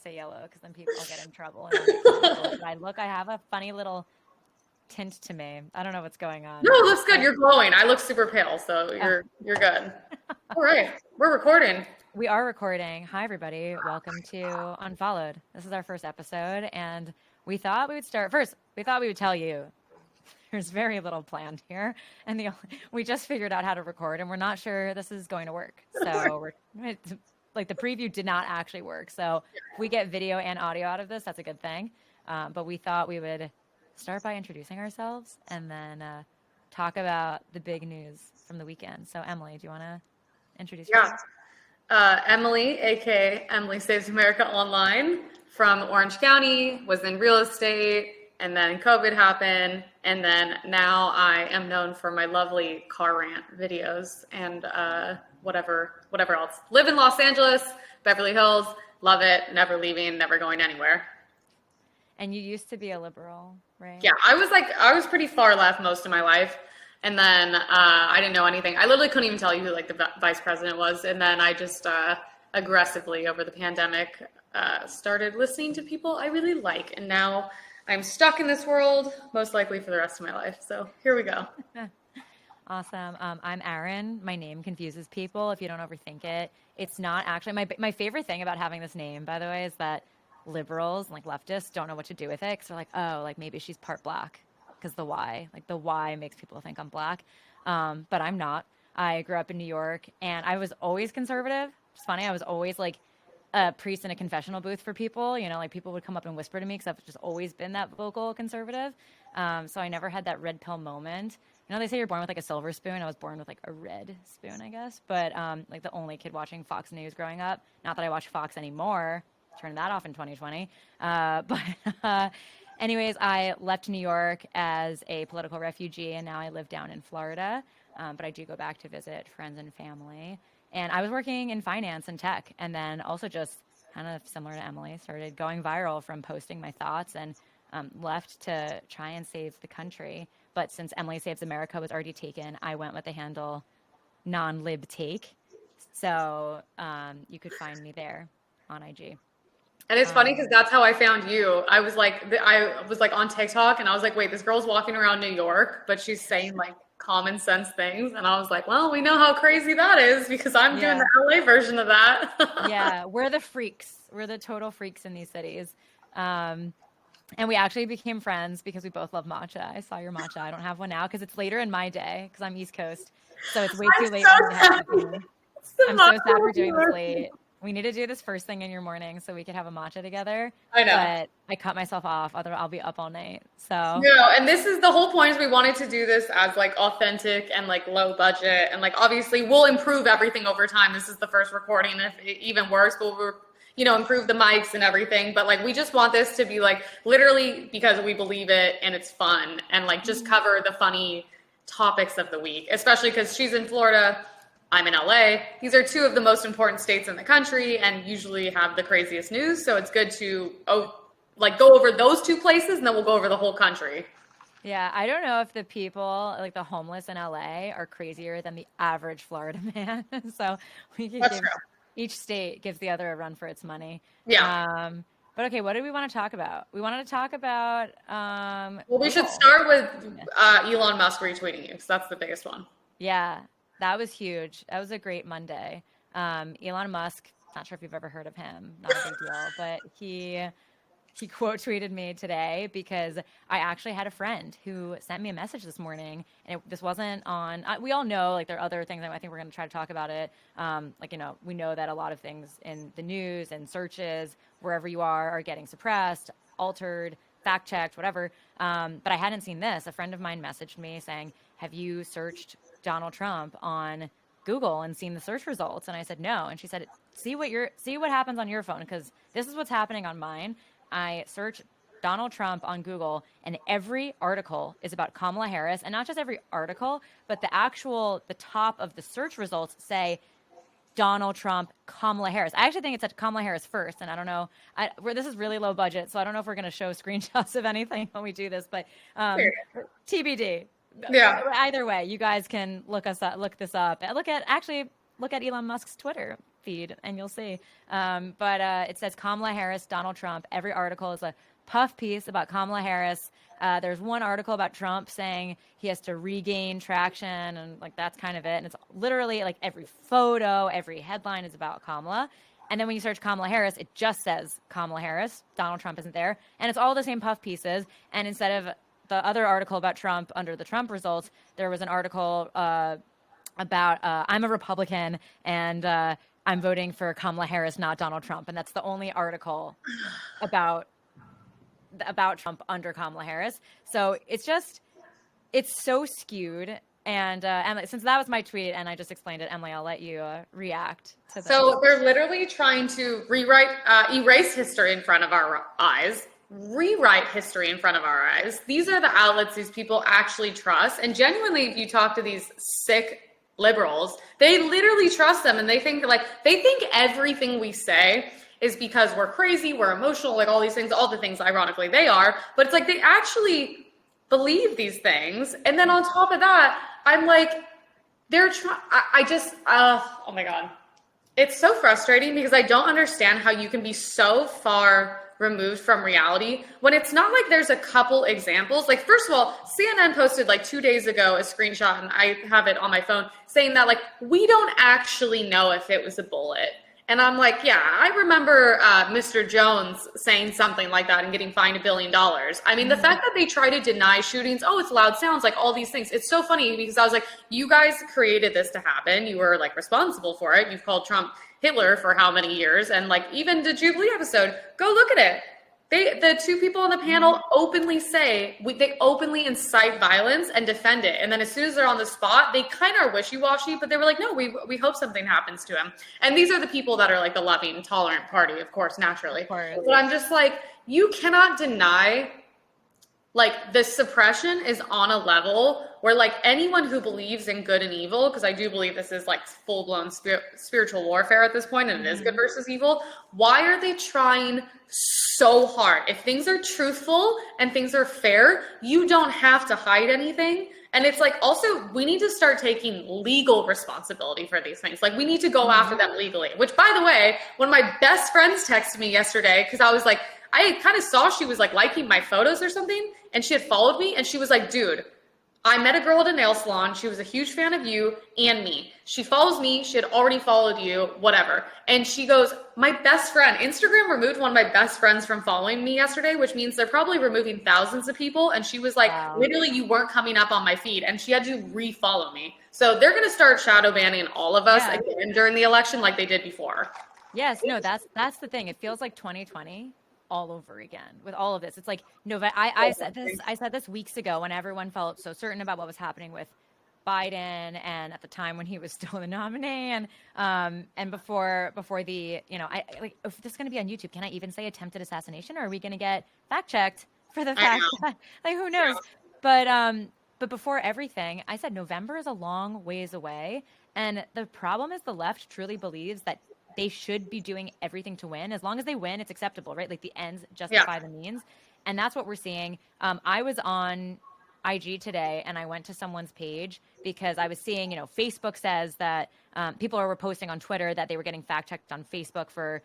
say yellow because then people will get in trouble. And I have a funny little tint to me. I don't know what's going on. No, it looks good. You're glowing. I look super pale, so you're good. All right, we're recording. We are recording. Hi, everybody. Welcome to Unfollowed. This is our first episode, and we thought we would start first. We thought we would tell you there's very little planned here, and we just figured out how to record, and we're not sure this is going to work. So the preview did not actually work. So if we get video and audio out of this, that's a good thing. But we thought we would start by introducing ourselves and then talk about the big news from the weekend. So Emily, do you want to introduce yourself? Emily, aka Emily Saves America Online, from Orange County, was in real estate, and then COVID happened, and then now I am known for my lovely car rant videos and whatever else. Live in Los Angeles, Beverly Hills, love it, never leaving, never going anywhere. And you used to be a liberal, right? Yeah, I was pretty far left most of my life. And then I didn't know anything. I literally couldn't even tell you who the vice president was. And then I just aggressively over the pandemic started listening to people I really like. And now I'm stuck in this world, most likely for the rest of my life. So here we go. Awesome. I'm Arynne. My name confuses people if you don't overthink it. It's not actually my favorite thing about having this name, by the way, is that liberals, like leftists, don't know what to do with it because they're like, oh, like maybe she's part black because the Y makes people think I'm black. But I'm not. I grew up in New York and I was always conservative. It's funny. I was always like a priest in a confessional booth for people. You know, like people would come up and whisper to me because I've just always been that vocal conservative. So I never had that red pill moment. You know, they say you're born with like a silver spoon. I was born with like a red spoon, I guess. But like the only kid watching Fox News growing up. Not that I watch Fox anymore. Turned that off in 2020. Anyways, I left New York as a political refugee, and now I live down in Florida. But I do go back to visit friends and family. And I was working in finance and tech, and then also just kind of similar to Emily, started going viral from posting my thoughts and left to try and save the country. But since Emily Saves America was already taken, I went with the handle non-lib take. So you could find me there on IG. And it's funny because that's how I found you. I was like on TikTok and I was like, wait, this girl's walking around New York, but she's saying like common sense things. And I was like, well, we know how crazy that is because I'm doing the LA version of that. Yeah, we're the freaks. We're the total freaks in these cities. And we actually became friends because we both love matcha. I saw your matcha. I don't have one now because it's later in my day because I'm East Coast. So it's way too late. I'm so sad we're doing this late. We need to do this first thing in your morning so we could have a matcha together. I know. But I cut myself off. Otherwise, I'll be up all night. So no, and this is the whole point is we wanted to do this as like authentic and like low budget. And like, obviously we'll improve everything over time. This is the first recording. If it even works, we'll, improve the mics and everything. But like, we just want this to be like literally because we believe it and it's fun and like just cover the funny topics of the week, especially because she's in Florida. I'm in LA. These are two of the most important states in the country and usually have the craziest news. So it's good to go over those two places and then we'll go over the whole country. Yeah, I don't know if the people, like the homeless in LA, are crazier than the average Florida man. So we can each state gives the other a run for its money. Yeah. But okay, what do we want to talk about? We wanted to talk about well, we should start with Elon Musk retweeting you because that's the biggest one. Yeah. That was huge. That was a great Monday. Elon Musk, not sure if you've ever heard of him, not a big deal, but he quote tweeted me today because I actually had a friend who sent me a message this morning, and this wasn't on. We all know like there are other things, and I think we're going to try to talk about it. We know that a lot of things in the news and searches wherever you are getting suppressed, altered, fact checked, whatever. But I hadn't seen this. A friend of mine messaged me saying, "Have you searched Donald Trump on Google and seen the search results?" And I said, no. And she said, see what happens on your phone. Because this is what's happening on mine. I search Donald Trump on Google and every article is about Kamala Harris, and not just every article, but the top of the search results say Donald Trump, Kamala Harris. I actually think it said Kamala Harris first. And I don't know this is really low budget. So I don't know if we're going to show screenshots of anything when we do this, but TBD. Yeah. Either way, you guys can look this up. Look at Elon Musk's Twitter feed and you'll see. But it says Kamala Harris, Donald Trump. Every article is a puff piece about Kamala Harris. There's one article about Trump saying he has to regain traction, and like that's kind of it. And it's literally like every photo, every headline is about Kamala. And then when you search Kamala Harris, it just says Kamala Harris. Donald Trump isn't there. And it's all the same puff pieces. And instead of the other article about Trump under the Trump results, there was an article about I'm a Republican and I'm voting for Kamala Harris, not Donald Trump. And that's the only article about Trump under Kamala Harris. So it's so skewed. And Emily, since that was my tweet and I just explained it, Emily, I'll let you react to that. So they're literally trying to erase history in front of our eyes, rewrite history in front of our eyes. These are the outlets these people actually trust. And genuinely, if you talk to these sick liberals, they literally trust them, and they think everything we say is because we're crazy, we're emotional, like all these things, all the things ironically they are, but it's like they actually believe these things. And then on top of that, I'm like, oh my God. It's so frustrating because I don't understand how you can be so far removed from reality when it's not like there's a couple examples. Like, first of all, CNN posted like 2 days ago a screenshot, and I have it on my phone, saying that like, we don't actually know if it was a bullet. And I'm like, yeah, I remember Mr. Jones saying something like that and getting fined $1 billion. I mean, the fact that they try to deny shootings, oh, it's loud sounds, like all these things. It's so funny because I was like, you guys created this to happen. You were like responsible for it. You've called Trump Hitler for how many years? And like even the Jubilee episode, go look at it. The two people on the panel openly say, they openly incite violence and defend it. And then as soon as they're on the spot, they kind of are wishy-washy, but they were like, no, we hope something happens to him. And these are the people that are like the loving, tolerant party, of course, naturally. Of course. But I'm just like, you cannot deny, like, the suppression is on a level where like anyone who believes in good and evil, because I do believe this is like full-blown spiritual warfare at this point, and it is good versus evil, why are they trying so hard? If things are truthful and things are fair, you don't have to hide anything. And it's like, also, we need to start taking legal responsibility for these things. Like, we need to go after them legally, which, by the way, one of my best friends texted me yesterday, because I was like, I kind of saw she was like liking my photos or something, and she had followed me, and she was like, dude, I met a girl at a nail salon. She was a huge fan of you and me. She follows me. She had already followed you, whatever. And she goes, my best friend, Instagram removed one of my best friends from following me yesterday, which means they're probably removing thousands of people. And she was like, wow, literally, you weren't coming up on my feed. And she had to refollow me. So they're going to start shadow banning all of us again during the election like they did before. Yes, no, that's the thing. It feels like 2020. All over again with all of this. It's like I said this weeks ago when everyone felt so certain about what was happening with Biden, and at the time when he was still the nominee, and before the, I like, if this is going to be on YouTube, can I even say attempted assassination, or are we going to get fact checked for the fact that, like, who knows? But before everything, I said November is a long ways away, and the problem is the left truly believes that they should be doing everything to win. As long as they win, it's acceptable, right? Like the ends justify the means. And that's what we're seeing. I was on IG today and I went to someone's page because I was seeing, Facebook says that people are posting on Twitter that they were getting fact checked on Facebook for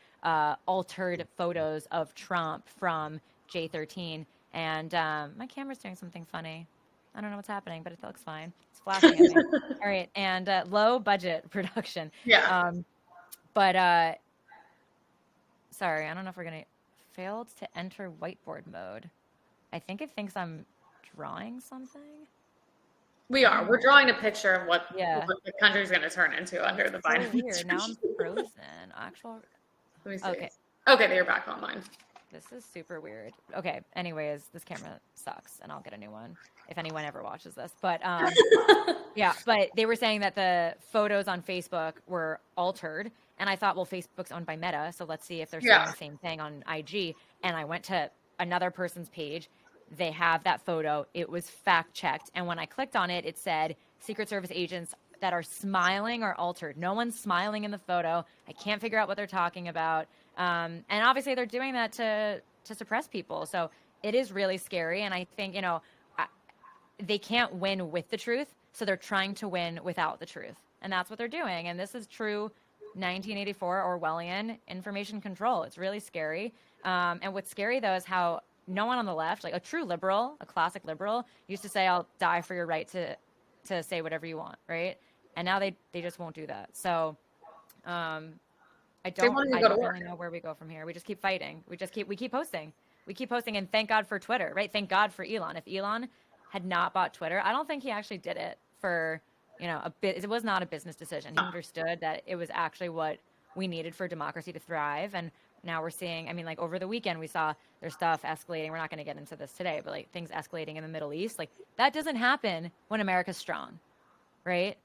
altered photos of Trump from J13. And my camera's doing something funny. I don't know what's happening, but it looks fine. It's flashing at me. All right. And low budget production. Yeah. But sorry, I don't know if we're going to failed to enter whiteboard mode. I think it thinks I'm drawing something. We are. We're drawing a picture of what the country's going to turn into under the Biden administration. Now I'm frozen. Let me see. Okay, you're back online. This is super weird. Okay, anyways, this camera sucks, and I'll get a new one if anyone ever watches this. But but they were saying that the photos on Facebook were altered, and I thought, well, Facebook's owned by Meta, so let's see if they're saying the same thing on IG. And I went to another person's page. They have that photo. It was fact checked, and when I clicked on it, it said Secret Service agents that are smiling are altered. No one's smiling in the photo. I can't figure out what they're talking about. And obviously they're doing that to suppress people. So it is really scary. And I think, they can't win with the truth. So they're trying to win without the truth. And that's what they're doing. And this is true 1984 Orwellian information control. It's really scary. And what's scary though is how no one on the left, like a true liberal, a classic liberal, used to say, "I'll die for your right to say whatever you want," right? And now they just won't do that. So I don't really know where we go from here. We just keep fighting. We keep posting. We keep posting, and thank God for Twitter, right? Thank God for Elon. If Elon had not bought Twitter, I don't think he actually did it for, a bit. It was not a business decision. He understood that it was actually what we needed for democracy to thrive. And now we're seeing, like over the weekend, we saw there's stuff escalating. We're not going to get into this today, but like things escalating in the Middle East. Like that doesn't happen when America's strong, right?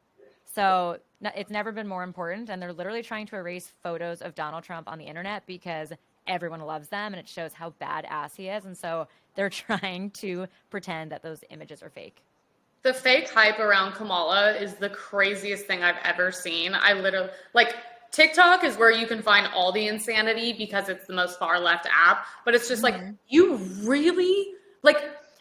So it's never been more important. And they're literally trying to erase photos of Donald Trump on the internet because everyone loves them and it shows how badass he is. And so they're trying to pretend that those images are fake. The fake hype around Kamala is the craziest thing I've ever seen. I literally, TikTok is where you can find all the insanity because it's the most far left app. But it's just you really,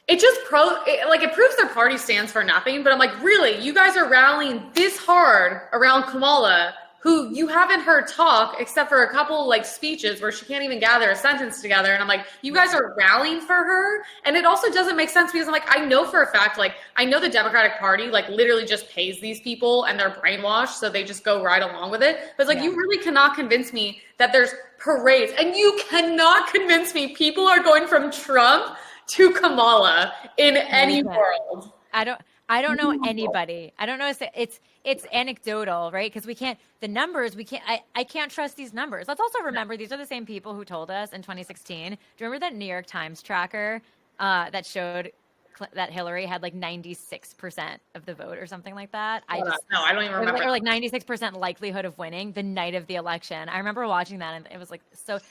it proves their party stands for nothing. But I'm like, really, you guys are rallying this hard around Kamala, who you haven't heard talk except for a couple speeches where she can't even gather a sentence together. And I'm like, you guys are rallying for her. And it also doesn't make sense because I'm like, I know for a fact, I know the Democratic Party, literally just pays these people and they're brainwashed. So they just go right along with it. But it's you really cannot convince me that there's parades, and you cannot convince me people are going from Trump to Kamala in any world. I don't know anybody. I don't know. It's anecdotal, right? Because the numbers, I can't trust these numbers. Let's also remember these are the same people who told us in 2016. Do you remember that New York Times tracker that showed that Hillary had 96% of the vote or something like that? I don't even remember. Or 96% likelihood of winning the night of the election. I remember watching that and it was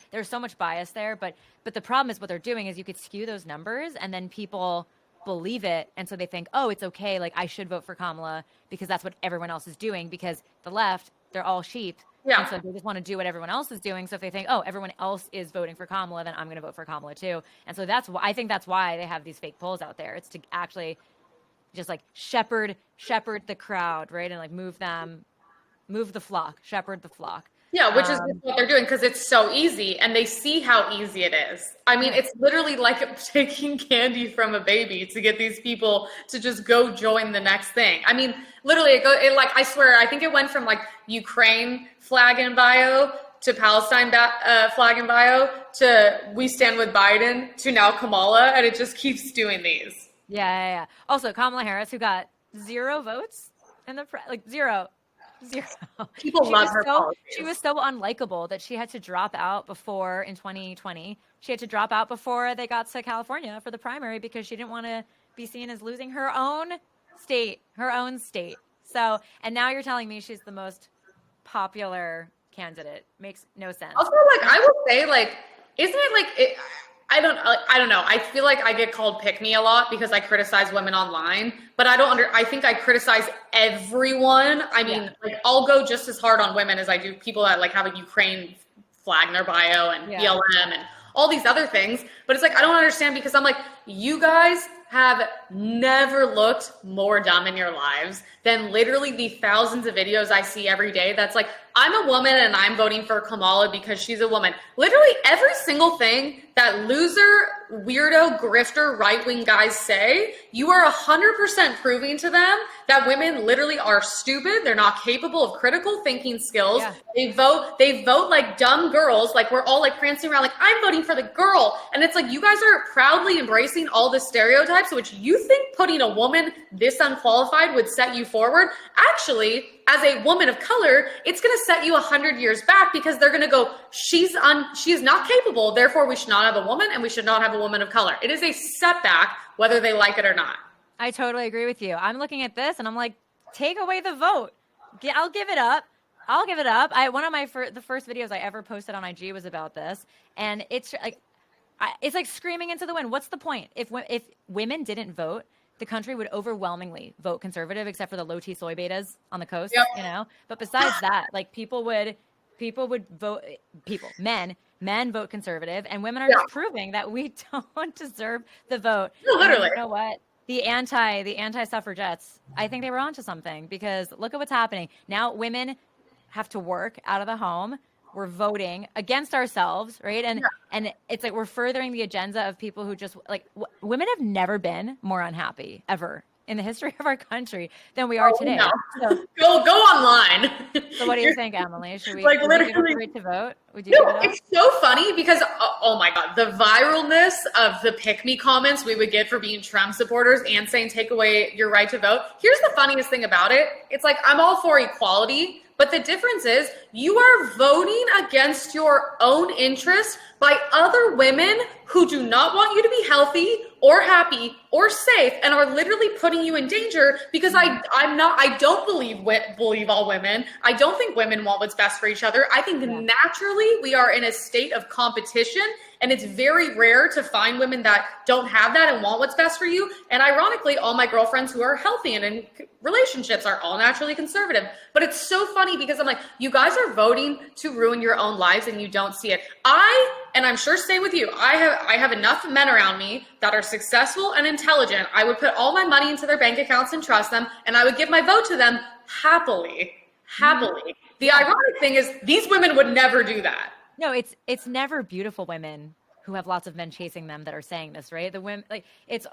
there's so much bias there. But the problem is what they're doing is you could skew those numbers and then people believe it, and so they think, oh, it's okay, I should vote for Kamala because that's what everyone else is doing, because the left, they're all sheep, and so they just want to do what everyone else is doing. So if they think, oh, everyone else is voting for Kamala, then I'm going to vote for Kamala too. And so I think that's why they have these fake polls out there. It's to actually just shepherd the crowd, right, and move the flock, shepherd the flock. Yeah, which is what they're doing because it's so easy and they see how easy it is. It's literally like taking candy from a baby to get these people to just go join the next thing. Literally, I swear, I think it went from Ukraine flag in bio to Palestine flag in bio to we stand with Biden to now Kamala, and it just keeps doing these. Yeah. Also, Kamala Harris, who got 0 votes in the zero. People love her. She was so unlikable that she had to drop out before in 2020. She had to drop out before they got to California for the primary because she didn't want to be seen as losing her own state. So, and now you're telling me she's the most popular candidate. Makes no sense. Also, I will say, isn't it I don't know. I feel like I get called pick me a lot because I criticize women online, but I think I criticize everyone. I'll go just as hard on women as I do people that have a Ukraine flag in their bio and BLM and all these other things. But it's I don't understand because I'm you guys have never looked more dumb in your lives than literally the thousands of videos I see every day. That's I'm a woman and I'm voting for Kamala because she's a woman. Literally every single thing that loser, weirdo, grifter, right-wing guys say, you are 100% proving to them that women literally are stupid. They're not capable of critical thinking skills. Yeah. They vote like dumb girls. We're all prancing around I'm voting for the girl. And it's you guys are proudly embracing all the stereotypes, which you think putting a woman this unqualified would set you forward. Actually, as a woman of color, it's going to set you 100 years back because they're going to go, she is not capable, therefore we should not have a woman and we should not have a woman of color. It is a setback, whether they like it or not. I totally agree with you. I'm looking at this and I'm take away the vote. I'll give it up. One of the first videos I ever posted on IG was about this, and it's it's screaming into the wind. What's the point? If women didn't vote, the country would overwhelmingly vote conservative, except for the low T soy betas on the coast, But besides that, people would vote, men vote conservative, and women are just proving that we don't deserve the vote. No, literally. And you know what? The anti-suffragettes, I think they were onto something because look at what's happening. Now women have to work out of the home. We're voting against ourselves, right? And it's like we're furthering the agenda of people who just like women have never been more unhappy ever in the history of our country than we are today. No. So, go online. So what do you think, Emily? Should we like would literally you give us the right to vote? Would you No, give it up? it's so funny because oh my god, the viralness of the pick me comments we would get for being Trump supporters and saying take away your right to vote. Here's the funniest thing about it. It's like I'm all for equality, but the difference is you are voting against your own interests by other women who do not want you to be healthy or happy or safe and are literally putting you in danger because I don't believe all women. I don't think women want what's best for each other. I think naturally we are in a state of competition, and it's very rare to find women that don't have that and want what's best for you. And ironically, all my girlfriends who are healthy and in relationships are all naturally conservative. But it's so funny because I'm like, you guys are voting to ruin your own lives and you don't see it. And I'm sure same with you, I have enough men around me that are successful and intelligent. I would put all my money into their bank accounts and trust them, and I would give my vote to them happily. The ironic thing is these women would never do that. No, it's never beautiful women who have lots of men chasing them that are saying this, right? The women, like it's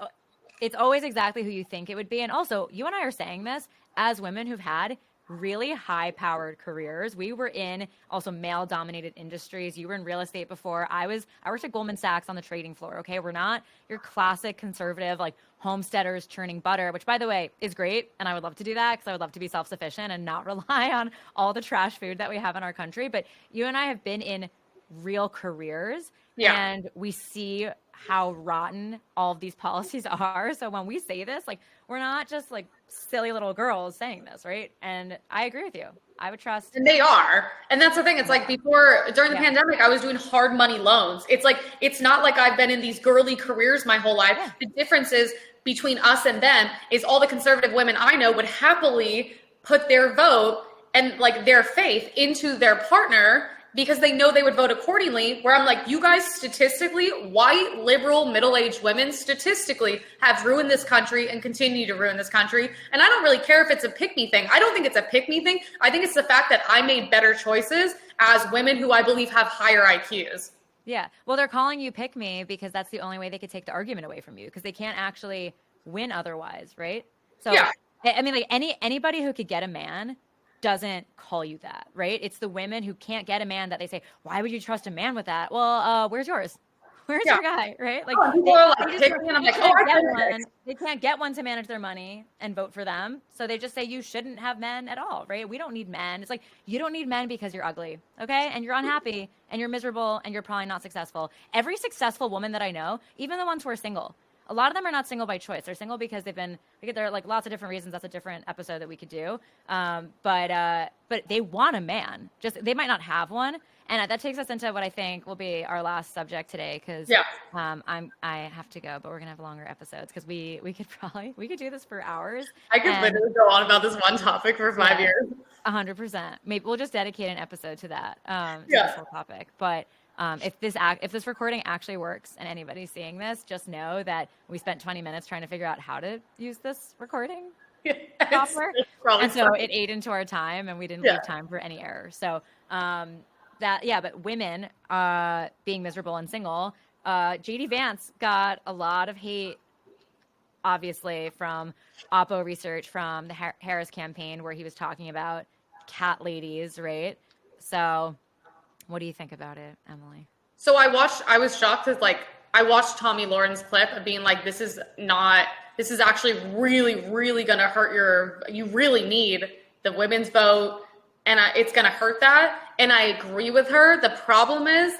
always exactly who you think it would be. And also, you and I are saying this as women who've had really high-powered careers. We were in also male-dominated industries. You were in real estate before. I worked at Goldman Sachs on the trading floor. Okay, we're not your classic conservative like homesteaders churning butter, which by the way is great, and I would love to do that because I would love to be self-sufficient and not rely on all the trash food that we have in our country. But you and I have been in real careers, and we see how rotten all of these policies are. So when we say this, like we're not just like silly little girls saying this, right? And I agree with you. I would trust. And they are. And that's the thing. It's like during the pandemic, I was doing hard money loans. It's like, it's not like I've been in these girly careers my whole life. The difference is between us and them is all the conservative women I know would happily put their vote and like their faith into their partner because they know they would vote accordingly, where I'm like, you guys statistically, white, liberal, middle-aged women statistically have ruined this country and continue to ruin this country. And I don't really care if it's a pick-me thing. I don't think it's a pick-me thing. I think it's the fact that I made better choices as women who I believe have higher IQs. Yeah. Well, they're calling you pick-me because that's the only way they could take the argument away from you because they can't actually win otherwise, right? So, I mean, like anybody who could get a man doesn't call you that, right? It's the women who can't get a man that they say, why would you trust a man with that? Well, where's yours? Where's your guy, right? Like, they can't get one to manage their money and vote for them. So they just say you shouldn't have men at all, right? We don't need men. It's like, you don't need men because you're ugly, okay? And you're unhappy and you're miserable and you're probably not successful. Every successful woman that I know, even the ones who are single, a lot of them are not single by choice. They're single because there are like lots of different reasons. That's a different episode that we could do. But they want a man. Just they might not have one. And that takes us into what I think will be our last subject today. Because I have to go, but we're gonna have longer episodes because we could do this for hours. I could literally go on about this one topic for 5 years. 100%. Maybe we'll just dedicate an episode to that. To this whole topic, but. If this recording actually works and anybody's seeing this, just know that we spent 20 minutes trying to figure out how to use this recording software. And so it ate into our time and we didn't leave time for any error. So but women being miserable and single, JD Vance got a lot of hate, obviously, from Oppo research from the Harris campaign where he was talking about cat ladies, right? So what do you think about it, Emily? So I was shocked because I watched Tommy Lauren's clip of being like, this is actually really, really going to hurt you really need the women's vote and it's going to hurt that. And I agree with her. The problem is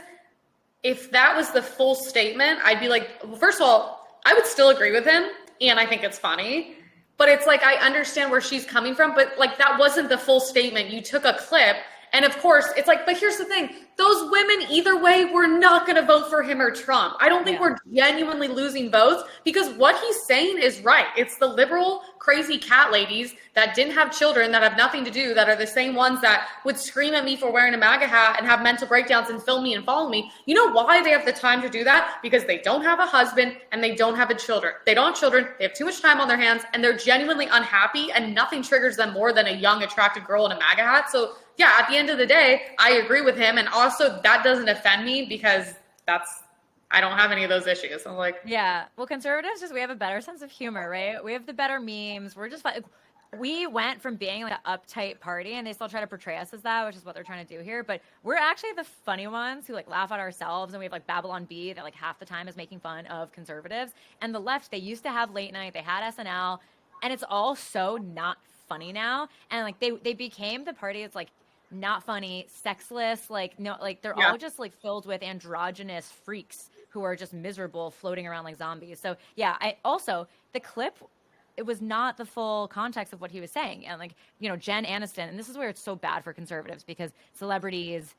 if that was the full statement, I'd be like, well, first of all, I would still agree with him. And I think it's funny, but it's like, I understand where she's coming from, but like, that wasn't the full statement. You took a clip. And of course, it's like, but here's the thing. those women either way were not going to vote for him or Trump. I don't think we're genuinely losing votes because what he's saying is right. It's the liberal, crazy cat ladies that didn't have children, that have nothing to do, that are the same ones that would scream at me for wearing a MAGA hat and have mental breakdowns and film me and follow me. You know why they have the time to do that? Because they don't have a husband and they don't have a children. They don't have children. They have too much time on their hands and they're genuinely unhappy and nothing triggers them more than a young, attractive girl in a MAGA hat. So yeah, at the end of the day, I agree with him. And also that doesn't offend me because I don't have any of those issues. I'm like, yeah, well, conservatives we have a better sense of humor, right? We have the better memes. We're just like, we went from being like an uptight party and they still try to portray us as that, which is what they're trying to do here. But we're actually the funny ones who like laugh at ourselves. And we have like Babylon Bee that like half the time is making fun of conservatives. And the left, they used to have late night, they had SNL, and it's all so not funny now. And like they became the party that's like not funny, sexless, like no, like they're all just like filled with androgynous freaks who are just miserable, floating around like zombies. So yeah, I also the clip, it was not the full context of what he was saying. And like, you know, Jen Aniston, and this is where it's so bad for conservatives because celebrities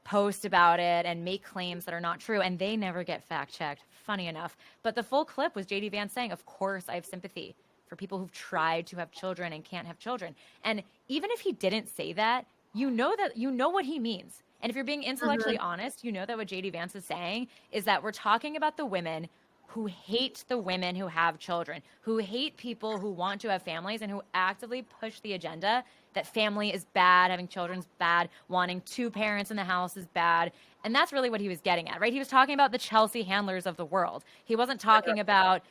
post about it and make claims that are not true and they never get fact checked, funny enough. But the full clip was JD Vance saying, of course I have sympathy for people who've tried to have children and can't have children. And even if he didn't say that, you know what he means. And if you're being intellectually honest, you know that what JD Vance is saying is that we're talking about the women who hate the women who have children, who hate people who want to have families and who actively push the agenda that family is bad, having children's bad, wanting two parents in the house is bad. And that's really what he was getting at, right? He was talking about the Chelsea Handlers of the world. He wasn't talking about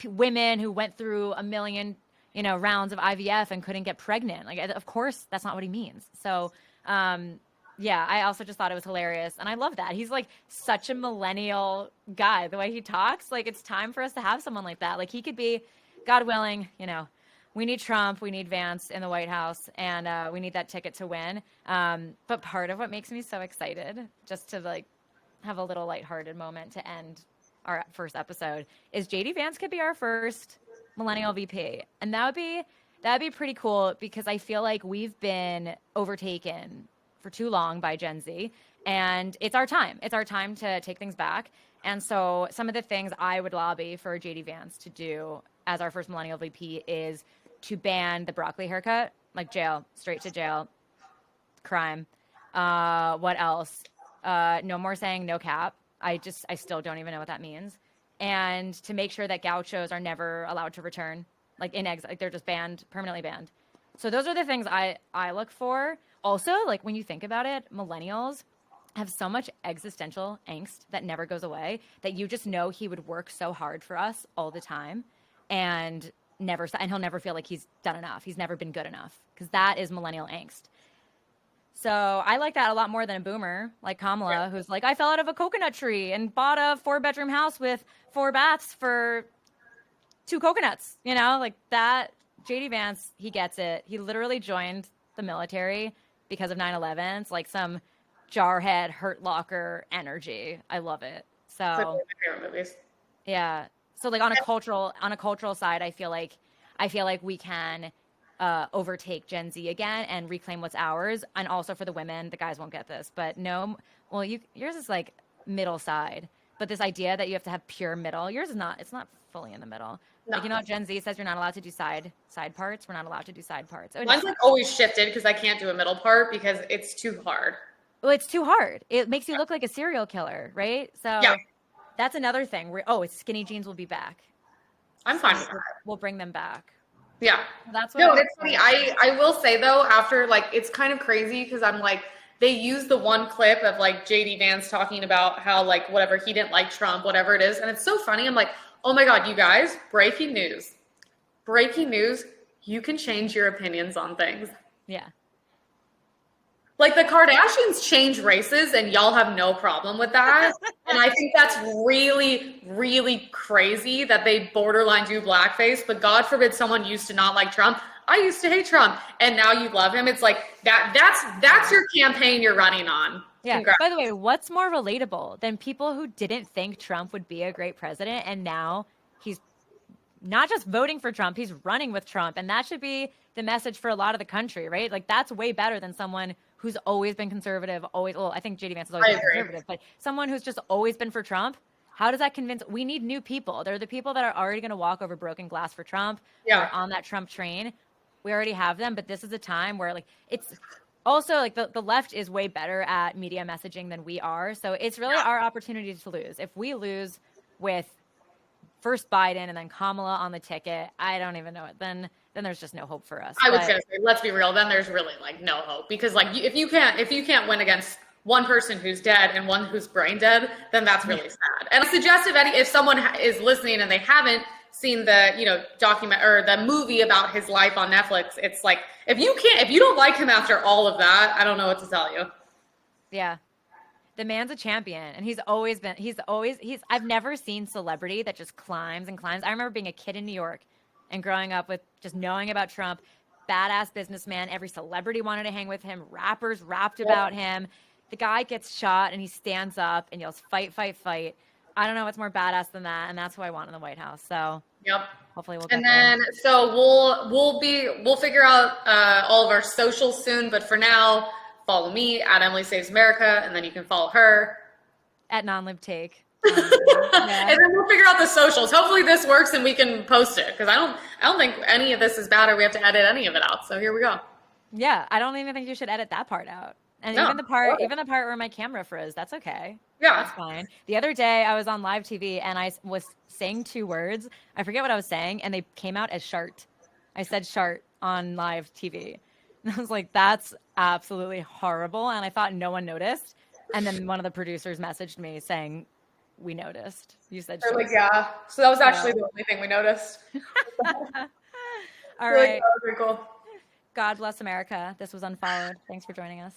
women who went through a million, you know, rounds of IVF and couldn't get pregnant. Like, of course, that's not what he means. So, yeah, I also just thought it was hilarious. And I love that. He's like such a millennial guy, the way he talks. Like, it's time for us to have someone like that. Like, he could be, God willing, you know, we need Trump, we need Vance in the White House, and we need that ticket to win. But part of what makes me so excited, just to like have a little lighthearted moment to end our first episode, is JD Vance could be our first millennial VP. And that'd be pretty cool because I feel like we've been overtaken for too long by Gen Z, and it's our time. It's our time to take things back. And so some of the things I would lobby for JD Vance to do as our first millennial VP is to ban the broccoli haircut, like jail, straight to jail, crime. What else? No more saying no cap. I still don't even know what that means. And to make sure that gauchos are never allowed to return, like in exile, like they're just banned, permanently banned. So those are the things I look for. Also, like when you think about it, millennials have so much existential angst that never goes away that you just know he would work so hard for us all the time and he'll never feel like he's done enough. He's never been good enough because that is millennial angst. So I like that a lot more than a boomer like Kamala, who's like, I fell out of a coconut tree and bought a 4-bedroom house with 4 baths for 2 coconuts, you know, like that. JD Vance, he gets it. He literally joined the military because of 9/11. It's like some Jarhead, Hurt Locker energy. I love it. So it's like one of my favorite movies. Yeah. So like on a cultural side, I feel like we can overtake Gen Z again and reclaim what's ours. And also for the women, the guys won't get this, but no, well, yours is like middle side, but this idea that you have to have pure middle, yours is not, it's not fully in the middle. No. Like, you know what Gen Z says, you're not allowed to do side parts. We're not allowed to do side parts. Mine's like always shifted because I can't do a middle part because it's too hard. Well, it's too hard. It makes you look like a serial killer, right? So that's another thing. It's skinny jeans will be back. I'm fine with that. We'll bring them back. Yeah. That's what it's funny. I will say though, after like, it's kind of crazy because I'm like, they use the one clip of like JD Vance talking about how like whatever, he didn't like Trump, whatever it is. And it's so funny. I'm like, oh my God, you guys, breaking news. You can change your opinions on things. Yeah. Like the Kardashians change races and y'all have no problem with that. And I think that's really, really crazy that they borderline do blackface. But God forbid someone used to not like Trump. I used to hate Trump and now you love him. It's like that's your campaign you're running on. Yeah. Congrats. By the way, what's more relatable than people who didn't think Trump would be a great president and now he's not just voting for Trump, he's running with Trump. And that should be the message for a lot of the country, right? Like that's way better than someone who's always been conservative, I think JD Vance has always been conservative, but someone who's just always been for Trump, how does that convince? We need new people. They're the people that are already going to walk over broken glass for Trump. Yeah. On that Trump train. We already have them, but this is a time where like it's also like the left is way better at media messaging than we are. So it's really our opportunity to lose. If we lose with first Biden and then Kamala on the ticket, I don't even know it. Then there's just no hope for us. I was gonna say, let's be real. Then there's really like no hope, because like if you can't win against one person who's dead and one who's brain dead, then that's really sad. And I suggest if someone is listening and they haven't seen the document or the movie about his life on Netflix, it's like if you don't like him after all of that, I don't know what to tell you. Yeah. The man's a champion, and I've never seen celebrity that just climbs and climbs. I remember being a kid in New York and growing up with just knowing about Trump, badass businessman. Every celebrity wanted to hang with him. Rappers rapped about him. The guy gets shot and he stands up and yells, "Fight, fight, fight." I don't know what's more badass than that, and that's who I want in the White House. So hopefully we'll get there. And then so we'll figure out all of our socials soon, but for now, follow me at Emily Saves America, and then you can follow her at NonLibTake. And then we'll figure out the socials. Hopefully this works and we can post it, because I don't think any of this is bad or we have to edit any of it out. So here we go. Yeah, I don't even think you should edit that part out. And even the part where my camera froze, that's okay. Yeah. That's fine. The other day I was on live TV and I was saying 2 words. I forget what I was saying, and they came out as shart. I said shart on live TV. And I was like, that's absolutely horrible. And I thought no one noticed. And then one of the producers messaged me saying, "We noticed. You said shart." Like, yeah. So that was actually the only thing we noticed. All right. That was very cool. God bless America. This was Unfollowed. Thanks for joining us.